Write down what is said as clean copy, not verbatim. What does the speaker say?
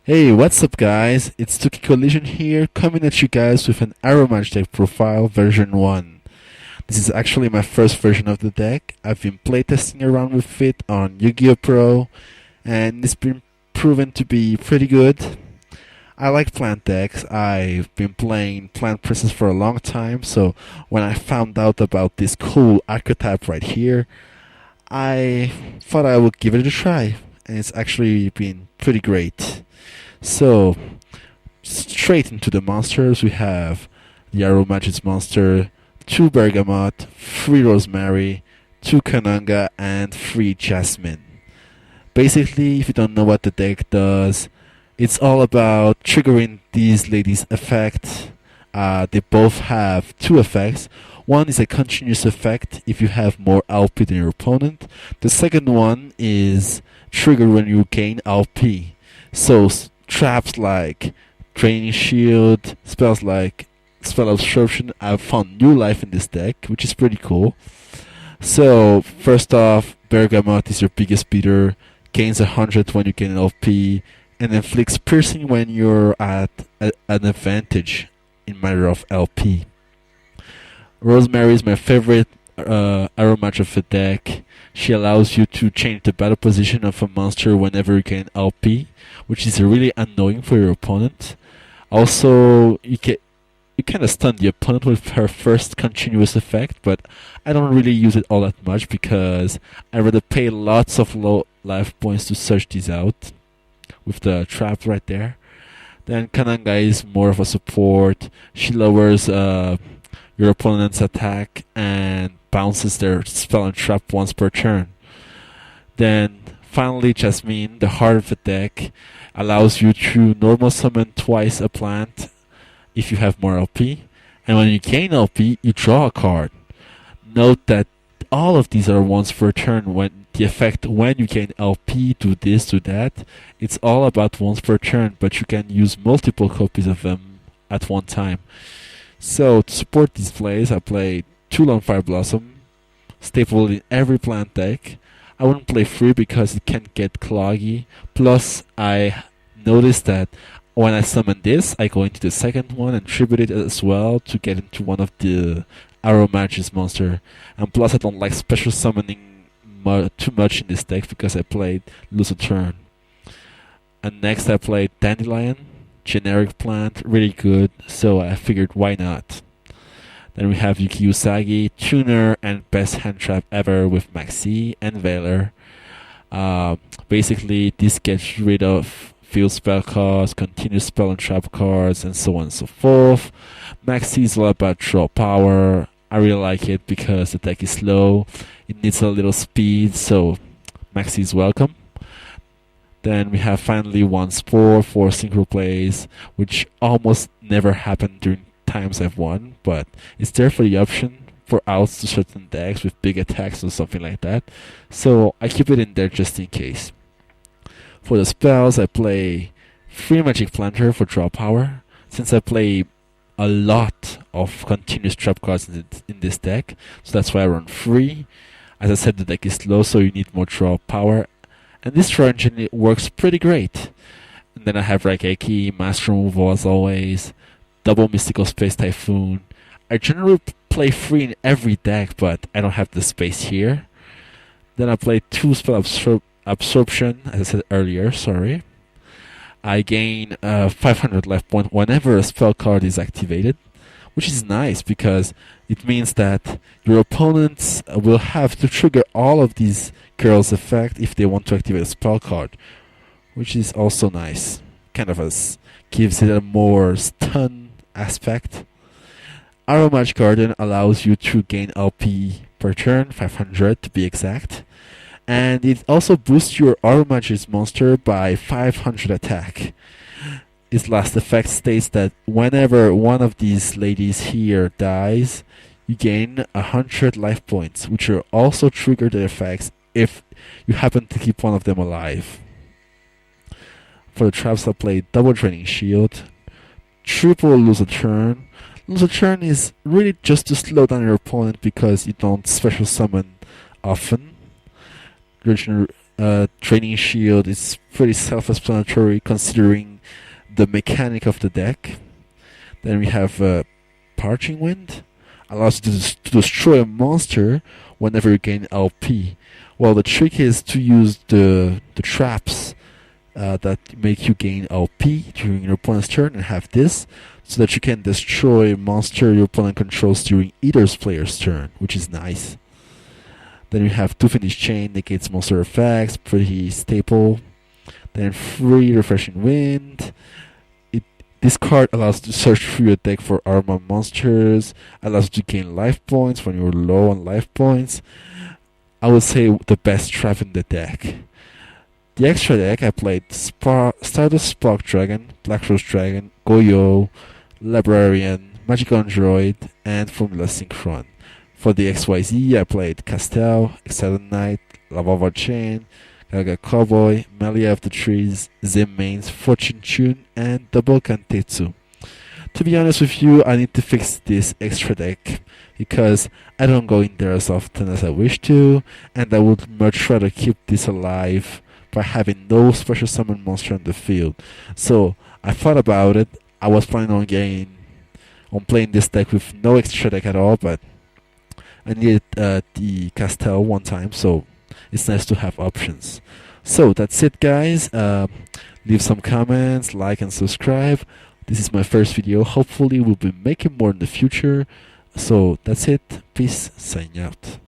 Hey, what's up guys? It's Toky Collision here, coming at you guys with an Aromage deck profile version 1. This is actually my first version of the deck. I've been playtesting around with it on Yu-Gi-Oh! Pro, and it's been proven to be pretty good. I like plant decks. I've been playing plant presses for a long time, so when I found out about this cool archetype right here, I thought I would give it a try, and it's actually been pretty great. So, straight into the monsters, we have the Aromage's monster, 2 Bergamot, 3 Rosemary, 2 Kananga, and 3 Jasmine. Basically, if you don't know what the deck does, it's all about triggering these ladies' effect. They both have 2 effects. One is a continuous effect if you have more LP than your opponent. The second one is trigger when you gain LP. So traps like Draining Shield, spells like Spell Absorption have found new life in this deck, which is pretty cool. So first off, Bergamot is your biggest beater, gains 100 when you gain LP, and inflicts piercing when you're at an advantage in matter of LP. Rosemary is my favorite Aromage of the deck. She allows you to change the battle position of a monster whenever you gain LP, which is really annoying for your opponent. Also, you kind of stun the opponent with her first continuous effect, but I don't really use it all that much because I rather pay lots of low life points to search these out with the trap right there. Then Kananga is more of a support. She lowers your opponent's attack and bounces their spell and trap once per turn. Then finally, Jasmine, the heart of the deck, allows you to normal summon twice a plant if you have more LP, and when you gain LP, you draw a card. Note that all of these are once per turn. When the effect when you gain LP, do this, do that, it's all about once per turn, but you can use multiple copies of them at one time. So to support these plays, I play 2 Longfire Blossom, staple in every plant deck. I wouldn't play 3 because it can get cloggy. Plus, I noticed that when I summon this, I go into the second one and tribute it as well to get into one of the Aromage's monster. And plus, I don't like special summoning too much in this deck because I played lose a turn. And next, I played Dandelion, generic plant, really good, so I figured why not. Then we have Yuki Usagi, tuner and best hand trap ever with Maxi and Valor. Basically, this gets rid of field spell cards, continuous spell and trap cards, and so on and so forth. Maxi is all about draw power. I really like it because the deck is slow. It needs a little speed, so Maxi is welcome. Then we have finally one Spore for synchro plays, which almost never happened during times I've won, but it's there for the option for outs to certain decks with big attacks or something like that. So I keep it in there just in case. For the spells, I play 3 Magic Planter for draw power, since I play a lot of continuous trap cards in this deck, so that's why I run 3. As I said, the deck is slow, so you need more draw power. And this draw engine, it works pretty great. And then I have Raigeki, Master Removal as always, double Mystical Space Typhoon. I generally play 3 in every deck, but I don't have the space here. Then I play 2 Spell Absorption, as I said earlier, sorry. I gain 500 life point whenever a spell card is activated, which is nice because it means that your opponents will have to trigger all of these girls' effect if they want to activate a spell card, which is also nice. Kind of gives it a more stun aspect. Aromage Garden allows you to gain LP per turn, 500 to be exact. And it also boosts your Aromage's monster by 500 attack. Its last effect states that whenever one of these ladies here dies, you gain 100 life points, which are also triggered effects if you happen to keep one of them alive. For the traps, I play double Draining Shield, triple Lose a Turn. Lose a Turn is really just to slow down your opponent because you don't special summon often. Training Shield is pretty self-explanatory considering the mechanic of the deck. Then we have Parching Wind, allows you to destroy a monster whenever you gain LP. Well, the trick is to use the traps that make you gain LP during your opponent's turn and have this, so that you can destroy a monster your opponent controls during either player's turn, which is nice. Then we have Two Finish Chain, negates monster effects, pretty staple. Then Free Refreshing Wind. This card allows you to search through your deck for armor monsters, allows you to gain life points when you're low on life points. I would say the best trap in the deck. The extra deck, I played Stardust Spark Dragon, Black Rose Dragon, Goyo, Librarian, Magic Android, and Formula Synchron. For the XYZ, I played Castel, Excited Knight, Lava Chain, Gaga Cowboy, Melia of the Trees, Zim Mains, Fortune Tune, and Double Kantetsu. To be honest with you, I need to fix this extra deck because I don't go in there as often as I wish to, and I would much rather keep this alive by having no special summon monster on the field. So I thought about it. I was planning on playing this deck with no extra deck at all, but I needed the Castel one time, so it's nice to have options. So that's it, guys. Leave some comments, like and subscribe. This is my first video. Hopefully we'll be making more in the future. So that's it. Peace. Sign out.